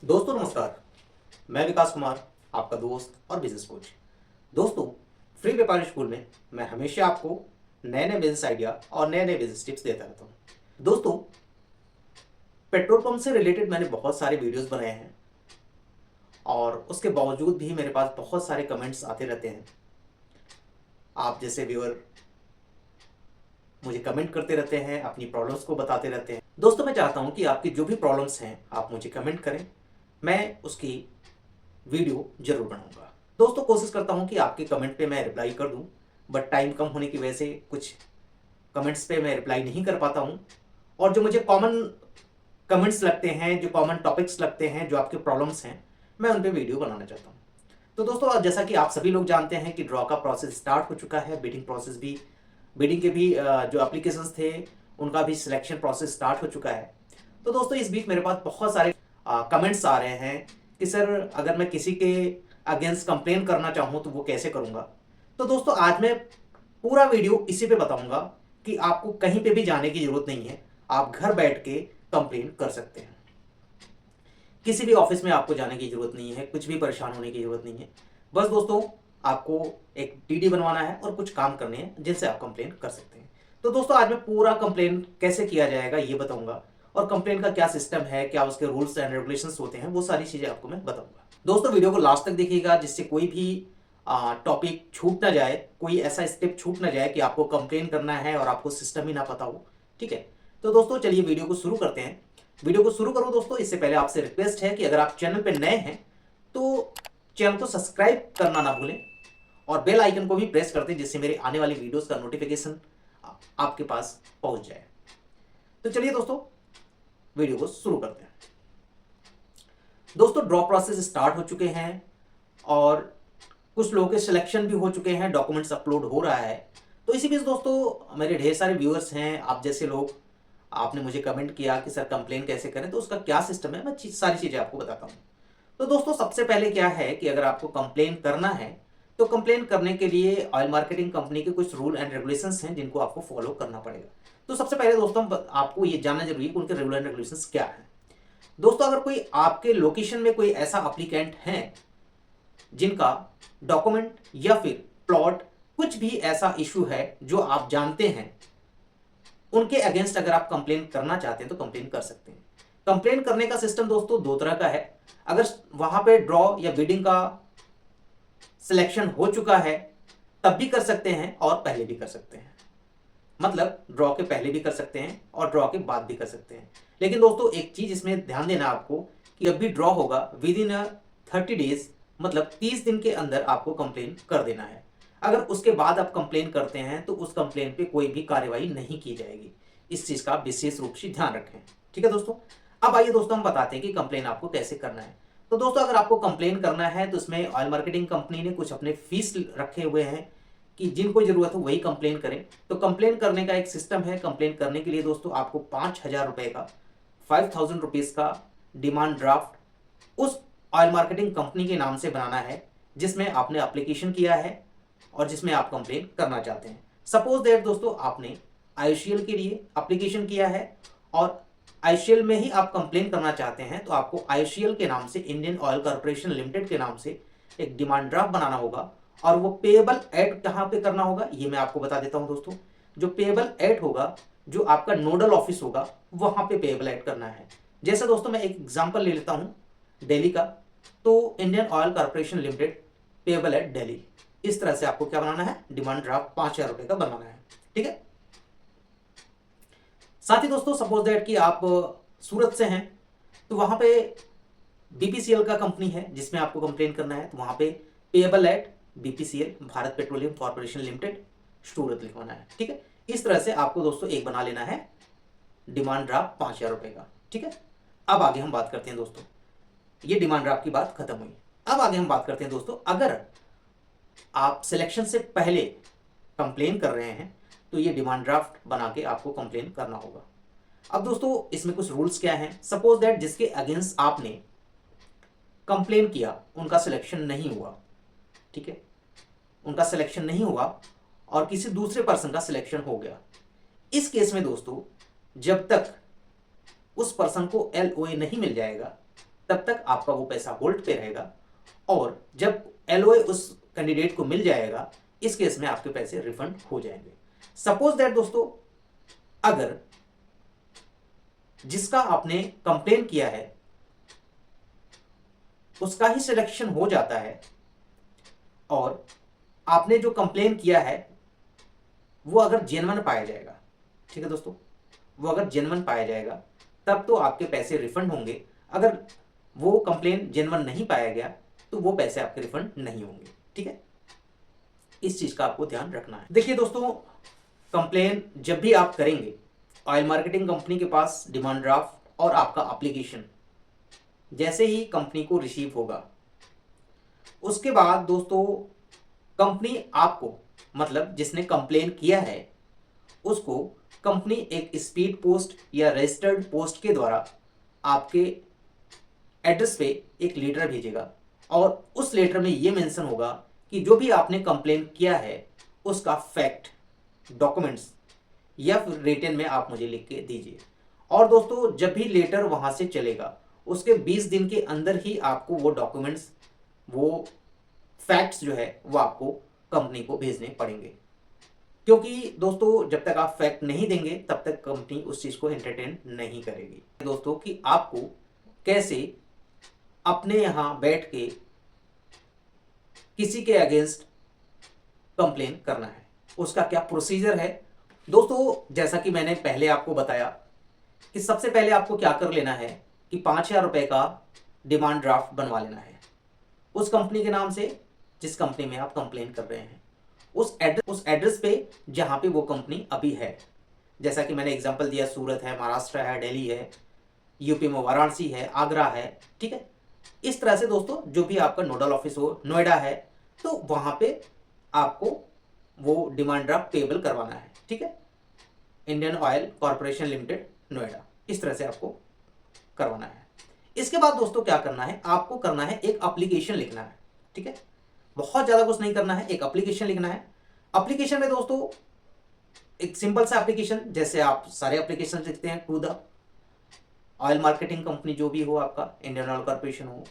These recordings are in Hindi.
दोस्तों नमस्कार। मैं विकास कुमार, आपका दोस्त और बिजनेस कोच। दोस्तों, फ्री व्यापारी स्कूल में मैं हमेशा आपको नए नए बिजनेस आइडिया और नए नए बिजनेस टिप्स देता रहता हूँ। दोस्तों, पेट्रोल पंप से रिलेटेड मैंने बहुत सारे वीडियोस बनाए हैं और उसके बावजूद भी मेरे पास बहुत सारे कमेंट्स आते रहते हैं। आप जैसे व्यूअर मुझे कमेंट करते रहते हैं, अपनी प्रॉब्लम्स को बताते रहते हैं। दोस्तों, मैं चाहता हूँ कि आपकी जो भी प्रॉब्लम्स हैं आप मुझे कमेंट करें, मैं उसकी वीडियो जरूर बनाऊंगा। दोस्तों, कोशिश करता हूं कि आपके कमेंट पे मैं रिप्लाई कर दूं, बट टाइम कम होने की वजह से कुछ कमेंट्स पे मैं रिप्लाई नहीं कर पाता हूं। और जो मुझे कॉमन कमेंट्स लगते हैं, जो कॉमन टॉपिक्स लगते हैं, जो आपके प्रॉब्लम्स हैं, मैं उन पे वीडियो बनाना चाहता हूं। तो दोस्तों, अब जैसा कि आप सभी लोग जानते हैं कि ड्रॉ का प्रोसेस स्टार्ट हो चुका है, बिडिंग प्रोसेस भी, बिडिंग के भी जो एप्लीकेशंस थे उनका भी सिलेक्शन प्रोसेस स्टार्ट हो चुका है। तो दोस्तों, इस बीच मेरे पास बहुत सारे कमेंट्स आ रहे हैं कि सर, अगर मैं किसी के अगेंस्ट कंप्लेन करना चाहूँ तो वो कैसे करूँगा। तो दोस्तों, आज मैं पूरा वीडियो इसी पे बताऊंगा कि आपको कहीं पे भी जाने की जरूरत नहीं है, आप घर बैठ के कंप्लेन कर सकते हैं। किसी भी ऑफिस में आपको जाने की जरूरत नहीं है, कुछ भी परेशान होने की जरूरत नहीं है। बस दोस्तों, आपको एक डीडी बनवाना है और कुछ काम करने हैं जिनसे आप कंप्लेन कर सकते हैं। तो दोस्तों, आज मैं पूरा कंप्लेन कैसे किया जाएगा ये बताऊंगा, और कंप्लेन का क्या सिस्टम है, क्या उसके रूल्स एंड रेगुलेशंस होते हैं, वो सारी चीजें आपको मैं बताऊंगा। दोस्तों, वीडियो को लास्ट तक देखिएगा जिससे कोई भी टॉपिक छूट ना जाए, कोई ऐसा स्टेप छूट ना जाए कि आपको कंप्लेन करना है और आपको सिस्टम ही ना पता हो। ठीक है, तो दोस्तों चलिए वीडियो को शुरू करते हैं। वीडियो को शुरू करो दोस्तों, इससे पहले आपसे रिक्वेस्ट है कि अगर आप चैनल पे नए हैं तो चैनल को सब्सक्राइब करना ना भूलें और बेल आइकन को भी प्रेस कर दें जिससे मेरे आने वाली वीडियोस का नोटिफिकेशन आपके पास पहुंच जाए। तो चलिए दोस्तों, वीडियो को शुरू करते हैं। दोस्तों, ड्रॉ प्रोसेस स्टार्ट हो चुके हैं और कुछ लोगों के सिलेक्शन भी हो चुके हैं, डॉक्यूमेंट्स अपलोड हो रहा है। तो इसी बीच दोस्तों, मेरे ढेर सारे व्यूअर्स हैं, आप जैसे लोग, आपने मुझे कमेंट किया कि सर कंप्लेन कैसे करें, तो उसका क्या सिस्टम है, मैं सारी चीज़ें आपको बताता हूँ। तो दोस्तों, सबसे पहले क्या है कि अगर आपको कंप्लेन करना है तो कंप्लेन करने के लिए ऑयल मार्केटिंग कंपनी के कुछ रूल एंड रेगुलेशंस हैं जिनको आपको फॉलो करना पड़ेगा। तो सबसे पहले दोस्तों, आपको ये जानना जरूरी है कि उनके रूल एंड रेगुलेशंस क्या है। दोस्तों, अगर कोई आपके लोकेशन में कोई ऐसा अप्लीकेंट है जिनका डॉक्यूमेंट या फिर प्लॉट कुछ भी ऐसा इशू है जो आप जानते हैं, उनके अगेंस्ट अगर आप कंप्लेन करना चाहते हैं तो कंप्लेन कर सकते हैं। कंप्लेन करने का सिस्टम दोस्तों दो तरह का है। अगर वहां पे ड्रॉ या बिडिंग का सिलेक्शन हो चुका है तब भी कर सकते हैं और पहले भी कर सकते हैं, मतलब ड्रॉ के पहले भी कर सकते हैं और ड्रॉ के बाद भी कर सकते हैं। लेकिन दोस्तों, एक चीज इसमें ध्यान देना आपको कि जब भी ड्रॉ होगा विद इन 30 डेज, मतलब 30 दिन के अंदर आपको कंप्लेन कर देना है। अगर उसके बाद आप कंप्लेन करते हैं तो उस कंप्लेन पे कोई भी कार्रवाई नहीं की जाएगी। इस चीज का विशेष रूप से ध्यान रखें। ठीक है दोस्तों, अब आइए दोस्तों, हम बताते हैं कि कंप्लेन आपको कैसे करना है। तो दोस्तों, अगर आपको कंप्लेन करना है तो इसमें ऑयल मार्केटिंग कंपनी ने कुछ अपने फीस रखे हुए हैं कि जिनको जरूरत हो वही कंप्लेन करें। तो कंप्लेन करने का एक सिस्टम है। कंप्लेन करने के लिए दोस्तों आपको 5,000 रुपए का, 5,000 रुपीज का डिमांड ड्राफ्ट उस ऑयल मार्केटिंग कंपनी के नाम से बनाना है जिसमें आपने एप्लीकेशन किया है और जिसमें आप कंप्लेन करना चाहते हैं। सपोज दैट दोस्तों, आपने आईओसीएल के लिए एप्लीकेशन किया है और आईओसीएल में ही आप कंप्लेन करना चाहते हैं, तो आपको आईओसीएल के नाम से, इंडियन ऑयल कॉर्पोरेशन लिमिटेड के नाम से एक डिमांड ड्राफ्ट बनाना होगा। और वो पेएबल एट कहाँ पे करना होगा ये मैं आपको बता देता हूं दोस्तों। जो पेएबल एट होगा, जो आपका नोडल ऑफिस होगा, वहां पे पेएबल एट करना है। जैसे दोस्तों, मैं एक एग्जांपल ले लेता हूं दिल्ली का। तो Indian oil corporation limited, payable eight Delhi, इस तरह से आपको क्या बनाना है, डिमांड ड्राफ्ट 5,000 रुपए का बनवाना है। ठीक है, साथ ही दोस्तों, सपोज दैट कि आप सूरत से हैं तो वहां पे बीपीसीएल का कंपनी है जिसमें आपको कंप्लेन करना है, तो वहां पे payable at BPCL, Bharat petroleum corporation limited, Surat लिखवाना है। ठीक है, इस तरह से आपको दोस्तों एक बना लेना है डिमांड ड्राफ्ट 5,000 रुपए का। ठीक है, अब आगे हम बात करते हैं दोस्तों, ये डिमांड ड्राफ्ट की बात खत्म हुई। अब आगे हम बात करते हैं दोस्तों, अगर आप सिलेक्शन से पहले कंप्लेन कर रहे हैं तो ये डिमांड ड्राफ्ट बना के आपको कंप्लेन करना होगा। अब दोस्तों, इसमें कुछ रूल्स क्या हैं। सपोज दैट जिसके अगेंस्ट आपने कंप्लेन किया उनका सिलेक्शन नहीं हुआ, ठीक है, उनका सिलेक्शन नहीं हुआ और किसी दूसरे पर्सन का सिलेक्शन हो गया। इस केस में दोस्तों, जब तक उस पर्सन को एलओए नहीं मिल जाएगा तब तक आपका वो पैसा होल्ड पे रहेगा, और जब एलओए उस कैंडिडेट को मिल जाएगा, इस केस में आपके पैसे रिफंड हो जाएंगे। सपोज दैट दोस्तों, अगर जिसका आपने कंप्लेन किया है उसका ही सिलेक्शन हो जाता है, और आपने जो कंप्लेन किया है वो अगर जेन्युइन पाया जाएगा, ठीक है दोस्तों, वो अगर जेन्युइन पाया जाएगा तब तो आपके पैसे रिफंड होंगे। अगर वो कंप्लेन जेन्युइन नहीं पाया गया तो वो पैसे आपके रिफंड नहीं होंगे, ठीक है। इस चीज का आपको ध्यान रखना है। देखिए दोस्तों, कंप्लेन जब भी आप करेंगे ऑयल मार्केटिंग कंपनी के पास डिमांड ड्राफ्ट और आपका एप्लीकेशन जैसे ही कंपनी को रिसीव होगा, उसके बाद दोस्तों कंपनी आपको, मतलब जिसने कंप्लेन किया है उसको, कंपनी एक स्पीड पोस्ट या रजिस्टर्ड पोस्ट के द्वारा आपके एड्रेस पे एक लेटर भेजेगा, और उस लेटर में ये मेंशन होगा कि जो भी आपने कंप्लेन किया है उसका फैक्ट, डॉक्यूमेंट्स या फिर रिटन में आप मुझे लिख के दीजिए। और दोस्तों जब भी लेटर वहां से चलेगा उसके 20 दिन के अंदर ही आपको वो डॉक्यूमेंट्स, वो फैक्ट्स जो है वो आपको कंपनी को भेजने पड़ेंगे, क्योंकि दोस्तों जब तक आप फैक्ट नहीं देंगे तब तक कंपनी उस चीज को एंटरटेन नहीं करेगी। दोस्तों कि आपको कैसे अपने यहां बैठ के किसी के अगेंस्ट कंप्लेन करना है, उसका क्या प्रोसीजर है। दोस्तों जैसा कि मैंने पहले आपको बताया कि सबसे पहले आपको क्या कर लेना है कि 5,000 रुपए का डिमांड ड्राफ्ट बनवा लेना है उस कंपनी के नाम से जिस कंपनी में आप कंप्लेन कर रहे हैं, उस एड्रेस पे जहां पे वो कंपनी अभी है। जैसा कि मैंने एग्जांपल दिया, सूरत है, महाराष्ट्र है, दिल्ली है, यूपी में वाराणसी है, आगरा है, ठीक है। इस तरह से दोस्तों जो भी आपका नोडल ऑफिस हो, नोएडा है, तो वहां पे आपको वो डिमांड ड्राफ्ट पेबल करवाना है, ठीक है। Indian oil corporation limited, Noida, इस तरह से आपको करवाना है। इसके बाद दोस्तों क्या करना है, आपको करना है एक एप्लीकेशन लिखना है, ठीक है। बहुत ज्यादा कुछ नहीं करना है, एक एप्लीकेशन लिखना है। एप्लीकेशन में दोस्तों एक सिंपल सा एप्लीकेशन, जैसे आप सारे एप्लीकेशन लिखते हैं to the oil marketing company, जो भी हो आपका, इंडियन ऑयल कॉर्पोरेशन हो,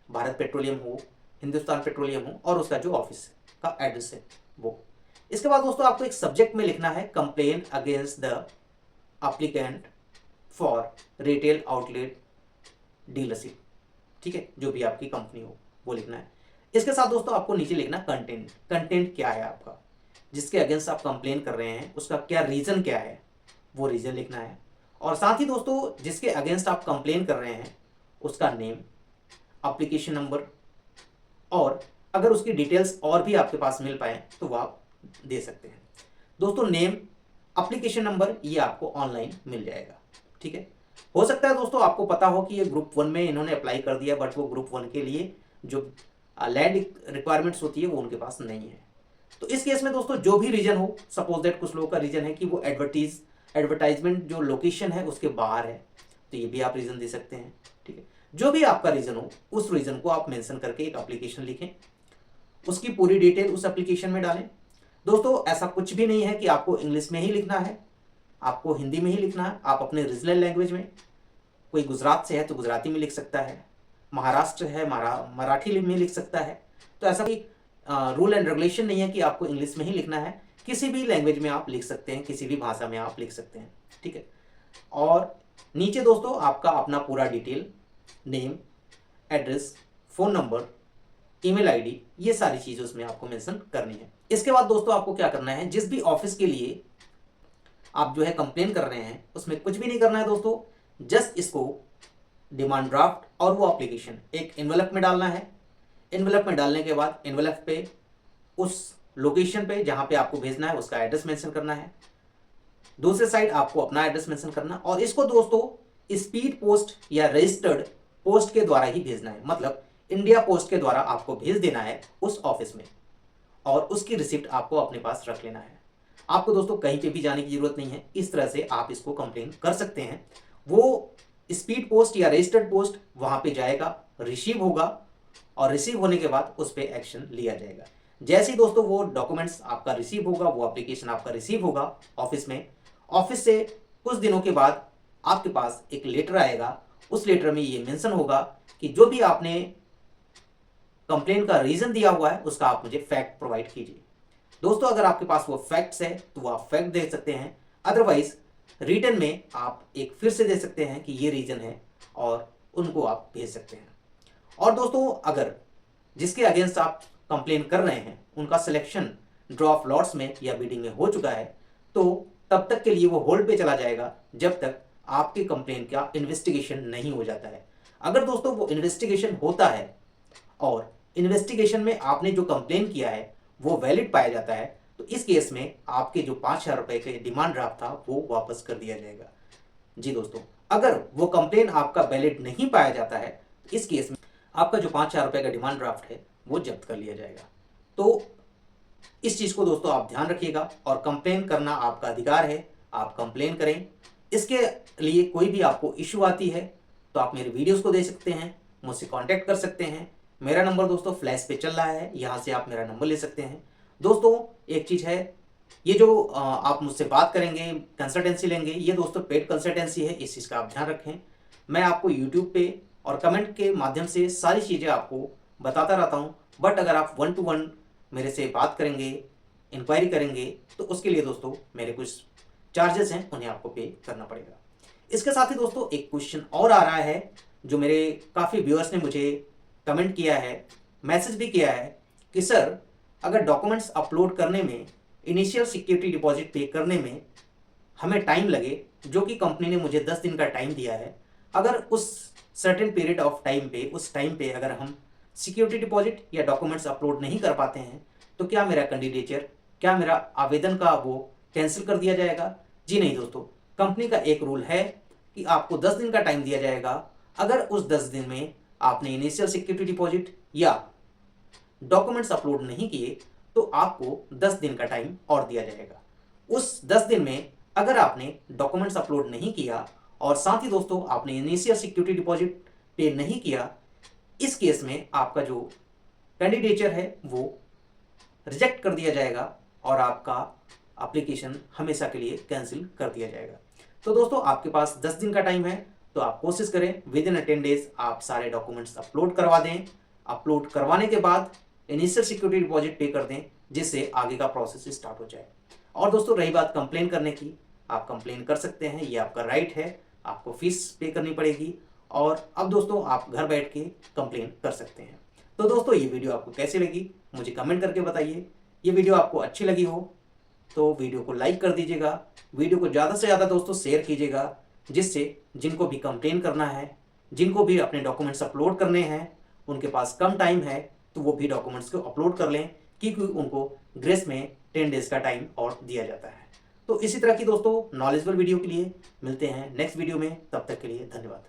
भारत पेट्रोलियम हो, हिंदुस्तान पेट्रोलियम हो, और उसका जो ऑफिस का एड्रेस है वो। इसके बाद दोस्तों आपको एक सब्जेक्ट में लिखना है complain against the applicant for retail outlet dealership, ठीक है, जो भी आपकी कंपनी हो वो लिखना है। इसके साथ दोस्तों आपको नीचे लिखना कंटेंट, कंटेंट क्या है आपका, जिसके अगेंस्ट आप कंप्लेन कर रहे हैं उसका क्या रीजन क्या है, वो रीजन लिखना है। और साथ ही दोस्तों जिसके अगेंस्ट आप कंप्लेन कर रहे हैं उसका नेम, एप्लीकेशन नंबर, और अगर उसकी डिटेल्स और भी आपके पास मिल पाए तो वो आप दे सकते हैं। दोस्तों नेम, एप्लीकेशन नंबर ये आपको ऑनलाइन मिल जाएगा, ठीक है। हो सकता है दोस्तों आपको पता हो कि ये ग्रुप 1 में इन्होंने अप्लाई कर दिया, बट वो ग्रुप 1 के लिए जो लैंड रिक्वायरमेंट्स होती है वो उनके पास नहीं है। तो इस केस में दोस्तों जो भी रीजन हो, सपोज दैट कुछ लोगों का रीजन है कि वो एडवर्टाइजमेंट जो लोकेशन है उसके बाहर है, तो ये भी आप रीजन दे सकते हैं, ठीक है। जो भी आपका रीजन हो उस रीजन को आप मेंशन करके एक एप्लीकेशन लिखें, उसकी पूरी डिटेल उस एप्लीकेशन में डालें। दोस्तों ऐसा कुछ भी नहीं है कि आपको इंग्लिश में ही लिखना है, आपको हिंदी में ही लिखना है, आप अपने रीजनल लैंग्वेज में, कोई गुजरात से है तो गुजराती में लिख सकता है, महाराष्ट्र है मराठी में लिख सकता है। तो ऐसा कोई रूल एंड रेगुलेशन नहीं है कि आपको इंग्लिश में ही लिखना है, किसी भी लैंग्वेज में आप लिख सकते हैं, किसी भी भाषा में आप लिख सकते हैं, ठीक है। और नीचे दोस्तों आपका अपना पूरा detail, name, address, phone number, email ID, ये सारी चीज़ें उसमें आपको मेंशन करनी है। इसके बाद दोस्तों आपको क्या करना है, जिस भी ऑफिस के लिए आप जो है कंप्लेन कर रहे हैं उसमें कुछ भी नहीं करना है दोस्तों, जस्ट इसको डिमांड ड्राफ्ट और वो एप्लीकेशन एक एनवेलप में डालना है। एनवेलप में डालने के बाद एनवेलप पे उस लोकेशन पे जहां पे आपको भेजना है उसका एड्रेस मेंशन करना है, दूसरे साइड आपको अपना एड्रेस मेंशन करना, और इसको दोस्तों स्पीड पोस्ट या रजिस्टर्ड पोस्ट के द्वारा ही भेजना है, मतलब इंडिया पोस्ट के द्वारा आपको भेज देना है उस ऑफिस में, और उसकी रिसिप्ट आपको अपने पास रख लेना है। आपको दोस्तों कहीं पे भी जाने की जरूरत नहीं है, इस तरह से आप इसको कंप्लेन कर सकते हैं। वो स्पीड पोस्ट या रजिस्टर्ड पोस्ट वहां पे जाएगा, रिसीव होगा, और रिसीव होने के बाद उस पर एक्शन लिया जाएगा। जैसे ही दोस्तों वो डॉक्यूमेंट्स आपका रिसीव होगा, वो एप्लीकेशन आपका रिसीव होगा ऑफिस में, ऑफिस से कुछ दिनों के बाद आपके पास एक लेटर आएगा, उस लेटर में ये मेंशन होगा कि जो भी आपने कंप्लेन का रीजन दिया हुआ है उसका आप मुझे फैक्ट प्रोवाइड कीजिए। दोस्तों अगर आपके पास वो फैक्ट्स है तो वो आप फैक्ट दे सकते हैं, अदरवाइज रिटर्न में आप एक फिर से दे सकते हैं कि ये रीजन है और उनको आप भेज सकते हैं। और दोस्तों अगर जिसके अगेंस्ट आप कंप्लेन कर रहे हैं उनका सिलेक्शन ड्रॉ ऑफ लॉट्स में या बिडिंग में हो चुका है तो तब तक के लिए वो होल्ड पे चला जाएगा जब तक आपके कंप्लेन का इन्वेस्टिगेशन नहीं हो जाता है। अगर दोस्तों वो इन्वेस्टिगेशन होता है और इन्वेस्टिगेशन में आपने जो कंप्लेन किया है वो वैलिड पाया जाता है तो इस केस में आपके जो 5,000 रुपए के डिमांड ड्राफ्ट था वो वापस कर दिया जाएगा। जी दोस्तों, अगर वो कंप्लेन आपका वैलिड नहीं पाया जाता है तो इस केस में आपका जो 5,000 रुपए का डिमांड ड्राफ्ट है वो जब्त कर लिया जाएगा। तो इस चीज को दोस्तों आप ध्यान रखिएगा और कंप्लेन करना आपका अधिकार है, आप कंप्लेन करें। इसके लिए कोई भी आपको इश्यू आती है तो आप मेरे वीडियोस को देख सकते हैं, मुझसे कांटेक्ट कर सकते हैं। मेरा नंबर दोस्तों फ्लैश पे चल रहा है, यहाँ से आप मेरा नंबर ले सकते हैं। दोस्तों एक चीज़ है, ये जो आप मुझसे बात करेंगे, कंसल्टेंसी लेंगे, ये दोस्तों पेड कंसल्टेंसी है, इस चीज़ का आप ध्यान रखें। मैं आपको यूट्यूब पे और कमेंट के माध्यम से सारी चीज़ें आपको बताता रहता हूँ, बट अगर आप 1 to 1 मेरे से बात करेंगे, इंक्वायरी करेंगे तो उसके लिए दोस्तों मेरे कुछ चार्जेस हैं, उन्हें आपको पे करना पड़ेगा। इसके साथ ही दोस्तों एक क्वेश्चन और आ रहा है जो मेरे काफ़ी व्यूअर्स ने मुझे कमेंट किया है, मैसेज भी किया है कि सर अगर डॉक्यूमेंट्स अपलोड करने में, इनिशियल सिक्योरिटी डिपॉजिट पे करने में हमें टाइम लगे, जो कि कंपनी ने मुझे 10 दिन का टाइम दिया है, अगर उस सर्टेन पीरियड ऑफ टाइम पे, उस टाइम पे अगर हम सिक्योरिटी डिपॉजिट या डॉक्यूमेंट्स अपलोड नहीं कर पाते हैं तो क्या मेरा कैंडिडेचर, क्या मेरा आवेदन का वो कैंसिल कर दिया जाएगा? जी नहीं दोस्तों, कंपनी का एक रूल है कि आपको 10 दिन का टाइम दिया जाएगा। अगर उस 10 दिन में आपने इनिशियल सिक्योरिटी डिपॉजिट या डॉक्यूमेंट्स अपलोड नहीं किए तो आपको 10 दिन का टाइम और दिया जाएगा। उस 10 दिन में अगर आपने डॉक्यूमेंट्स अपलोड नहीं किया और साथ ही दोस्तों आपने इनिशियल सिक्योरिटी डिपॉजिट पे नहीं किया, इस केस में आपका जो कैंडिडेचर है वो रिजेक्ट कर दिया जाएगा और आपका एप्लीकेशन हमेशा के लिए कैंसिल कर दिया जाएगा। तो दोस्तों आपके पास 10 दिन का टाइम है तो आप कोशिश करें विद इन 10 डेज आप सारे डॉक्यूमेंट्स अपलोड करवा दें। अपलोड करवाने के बाद इनिशियल सिक्योरिटी डिपॉजिट पे कर दें जिससे आगे का प्रोसेस स्टार्ट हो जाए। और दोस्तों रही बात कंप्लेन करने की, आप कंप्लेन कर सकते हैं, ये आपका राइट है, आपको फीस पे करनी पड़ेगी और अब दोस्तों आप घर बैठ के कंप्लेन कर सकते हैं। तो दोस्तों ये वीडियो आपको कैसी लगी मुझे कमेंट करके बताइए। ये वीडियो आपको अच्छी लगी हो तो वीडियो को लाइक कर दीजिएगा, वीडियो को ज़्यादा से ज़्यादा दोस्तों शेयर कीजिएगा, जिससे जिनको भी कंप्लेन करना है, जिनको भी अपने डॉक्यूमेंट्स अपलोड करने हैं, उनके पास कम टाइम है तो वो भी डॉक्यूमेंट्स को अपलोड कर लें, क्योंकि उनको ग्रेस में 10 डेज का टाइम और दिया जाता है। तो इसी तरह की दोस्तों नॉलेजेबल वीडियो के लिए मिलते हैं नेक्स्ट वीडियो में, तब तक के लिए धन्यवाद।